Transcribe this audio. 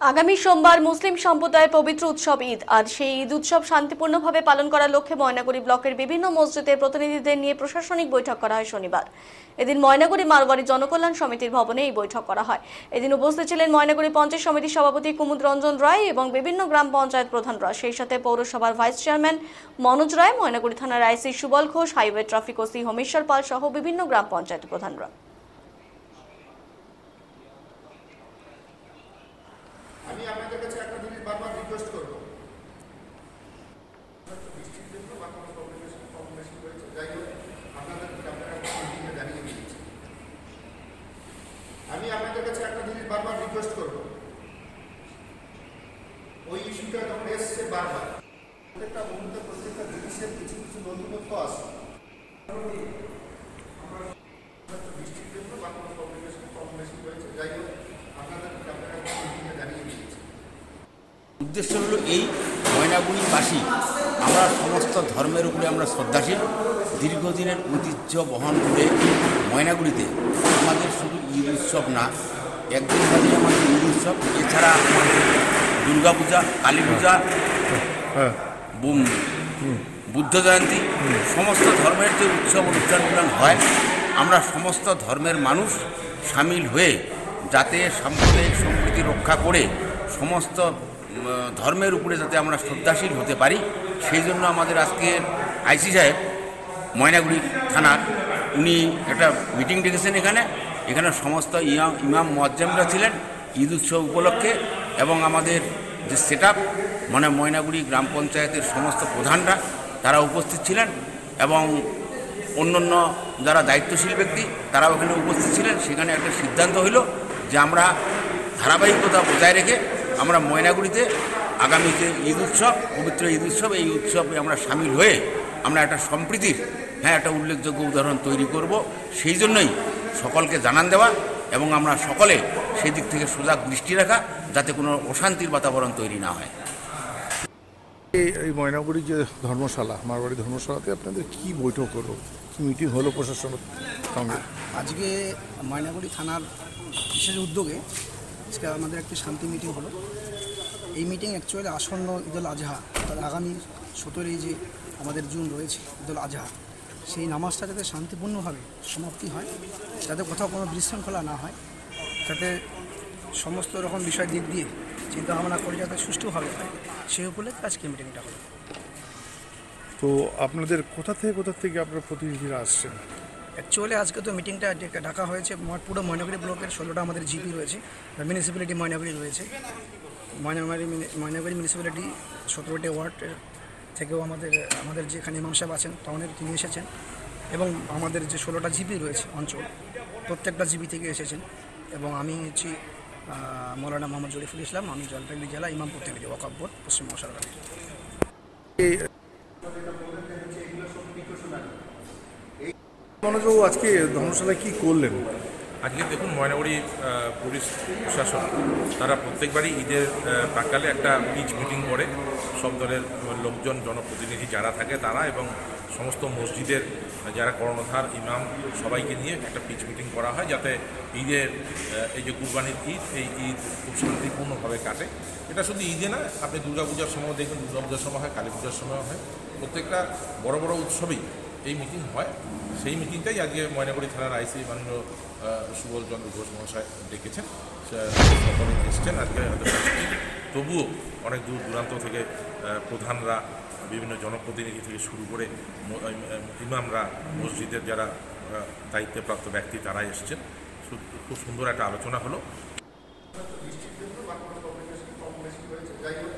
আগামী সোমবার মুসলিম সম্প্রদায়ের পবিত্র উৎসব ঈদ। আর সেই ঈদ উৎসব শান্তিপূর্ণভাবে পালন করার লক্ষ্যে ময়নাগুড়ি ব্লকের বিভিন্ন মসজিদের প্রতিনিধিদের নিয়ে প্রশাসনিক বৈঠক করা হয় শনিবার। এদিন ময়নাগুড়ি মারওয়ারি জনকল্যাণ সমিতির ভবনে এই বৈঠক করা হয়। এদিন উপস্থিত ছিলেন ময়নাগুড়ি পঞ্চায়েত সমিতির সভাপতি কুমুদ রঞ্জন রায় এবং বিভিন্ন গ্রাম পঞ্চায়েত প্রধানরা, সেই সাথে পৌরসভার ভাইস চেয়ারম্যান মনোজ রায়, ময়নাগুড়ি থানার IC Subal Ghosh, highway traffic OC Homeshwar Pal সহ বিভিন্ন গ্রাম পঞ্চায়েত প্রধানরা। আমি আপনাদের কাছে একটা জিনিস বারবার রিকোয়েস্ট করব, ওই ইস্যুটা যখন এসছে বারবার প্রত্যেকটা মুহূর্তে প্রত্যেকটা জিনিসের কিছু কিছু নতুনত্ব আসে। বৃষ্টির জন্য বা কোনো কমিউনিকেশন কম বেশি হয়েছে, যাই হোক আপনাদের জানিয়ে দিয়েছি। উদ্দেশ্য হলো এই, ময়নাগুড়িবাসী আমরা সমস্ত ধর্মের উপরে আমরা শ্রদ্ধাশীল। দীর্ঘদিনের ঐতিহ্য বহন করে ময়নাগুড়িতে আমাদের শুধু ঈদ উৎসব না, একদিন বাদে আমাদের ঈদ উৎসব, এছাড়া আমাদের দুর্গা পূজা, কালী পূজা, বুদ্ধ জয়ন্তী, সমস্ত ধর্মের যে উৎসব অনুষ্ঠানগুলো হয়, আমরা সমস্ত ধর্মের মানুষ সামিল হয়ে যাতে সাম্প্রদায়িক সম্প্রীতি রক্ষা করে সমস্ত ধর্মের উপরে যাতে আমরা শ্রদ্ধাশীল হতে পারি, সেই জন্য আমাদের আজকে আইসি সাহেব ময়নাগুড়ি থানার উনি একটা মিটিং ডেকেছেন। এখানে সমস্ত ইমাম মুয়াজ্জিমরা ছিলেন ঈদ উৎসব উপলক্ষে, এবং আমাদের যে সেট আপ মানে ময়নাগুড়ি গ্রাম পঞ্চায়েতের সমস্ত প্রধানরা তারা উপস্থিত ছিলেন, এবং অন্যান্য যারা দায়িত্বশীল ব্যক্তি তারাও এখানে উপস্থিত ছিলেন। সেখানে একটা সিদ্ধান্ত হইল যে আমরা ধারাবাহিকতা বজায় রেখে আমরা ময়নাগুড়িতে আগামী যে ঈদ উৎসব, পবিত্র ঈদ উৎসব, এই উৎসবে আমরা সামিল হয়ে আমরা একটা সম্প্রীতির একটা উল্লেখযোগ্য উদাহরণ তৈরি করব। সেই জন্যই সকলকে জানান দেওয়া এবং আমরা সকলে সেই দিক থেকে সজাগ দৃষ্টি রাখা, যাতে কোনো অশান্তির বাতাবরণ তৈরি না হয়। এই ময়নাগুড়ি যে ধর্মশালা, মারওয়ারি ধর্মশালাতে আপনাদের কি বৈঠক হলো, কি মিটিং হলো প্রশাসনের সঙ্গে? আজকে ময়নাগুড়ি থানার বিশেষ উদ্যোগে আজকে আমাদের একটি শান্তি মিটিং হলো। এই মিটিং অ্যাকচুয়ালি আসন্ন ঈদুল আজহা, আগামী 17 যে আমাদের জুন রয়েছে ঈদুল আজহা, সেই নামাজটা যাতে শান্তিপূর্ণভাবে সমাপ্তি হয়, যাতে কোথাও কোনো বিশৃঙ্খলা না হয়, যাতে সমস্ত রকম বিষয় দিক দিয়ে চিন্তাভাবনা করে যাতে সুষ্ঠুভাবে হয়, সেই উপলক্ষে আজকে মিটিংটা হলো। তো আপনাদের কোথা থেকে আপনার প্রতিনিধিরা আসছেন? অ্যাকচুয়ালি আজকে তো মিটিংটা ডাকা হয়েছে পুরো ময়নাগুড়ি ব্লকের 16টা আমাদের জিপি রয়েছে, মিউনিসিপ্যালিটি ময়নাগুড়ি রয়েছে। ময়নাগুড়ি মিউনিসিপ্যালিটি 17টি ওয়ার্ডের থেকেও আমাদের যেখানে ইমাম সাহেব আছেন টাউনের তিনি এসেছেন, এবং আমাদের যে 16টা জিপি রয়েছে অঞ্চল, প্রত্যেকটা জিপি থেকে এসেছেন। এবং আমি হচ্ছি মৌলানা মোহাম্মদ জরিফুল ইসলাম, আমি জলপাইগুড়ি জেলা ইমাম প্রতিনিধি ওয়াকফ বোর্ড পশ্চিমবঙ্গ সরকারের। মনোজবাবু, আজকে ধর্মশালায় কি করলেন? আজকে দেখুন, ময়নাগুড়ি পুলিশ প্রশাসন তারা প্রত্যেকবারই ঈদের প্রাক্কালে একটা পিচ মিটিং করে সব দলের লোকজন, জনপ্রতিনিধি যারা থাকে তারা এবং সমস্ত মসজিদের যারা কর্ণধার ইমাম সবাইকে নিয়ে একটা পিচ মিটিং করা হয়, যাতে ঈদের এই যে কুরবানির ঈদ, এই ঈদ খুব শান্তিপূর্ণভাবে কাটে। এটা শুধু ঈদে না, আপনি দুর্গাপূজার সময় দেখবেন, দুর্গাপূজার সময় হয়, কালী পূজার সময় হয়, প্রত্যেকটা বড় বড় উৎসবেই এই মিটিং হয়। সেই মিটিংটাই আজকে ময়নাগুড়ি থানার আইসি মাননীয় সুবল চন্দ্র ঘোষ মহাশয় ডেকেছেন, সকলে এসছেন আজকে। তবুও অনেক দূর দূরান্ত থেকে প্রধানরা, বিভিন্ন জনপ্রতিনিধি থেকে শুরু করে ইমামরা, মসজিদের যারা দায়িত্বপ্রাপ্ত ব্যক্তি তারা এসছেন। খুব সুন্দর একটা আলোচনা হলো। বৃষ্টির জন্য বা কোনো কমিউনিকেশন কম বেশি হয়েছে, যাই হোক